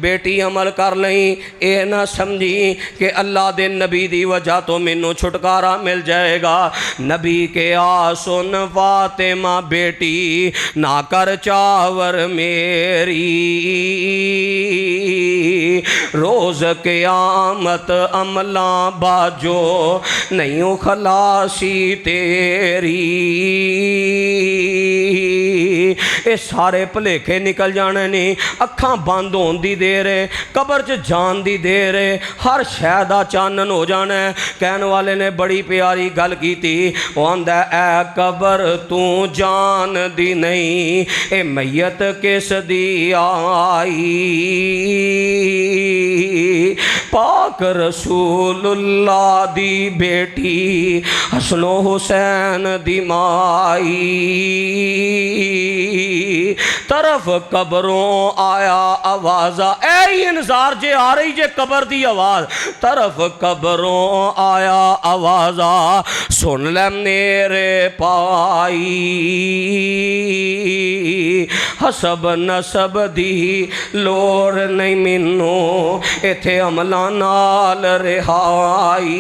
बेटी अमल कर लई, ये ना समझी कि अल्लाह दे नबी दी वजह तो मैनू छुटकारा मिल जाएगा। नबी के आ सुन फातिमा बेटी, ना कर चावर मेरी, रोज़ क़यामत अमला बाजो नहीं खलासी तेरी। ये सारे भुलेखे निकल जाने ने, अखां बंद होने दी देर है, कबर च जान दी देर है, हर शह दा चानन हो जाना है। कहने वाले ने बड़ी प्यारी गल की थी, वो आंदा ऐ कबर तू जान दी नहीं, ए मैयत किस दी आई। पाक रसूलुल्लाह दी बेटी, हसनो हुसैन दी माई, तरफ कबरों आया आवाज़ा, ऐ इंतजार जे आ रही जे कबर दी आवाज़, तरफ कबरों आया आवाज़ा, सुन ले मेरे पाई। हसब नसब दी लोड़ नहीं मैनू, इत्थे अमला नाल रिहाई।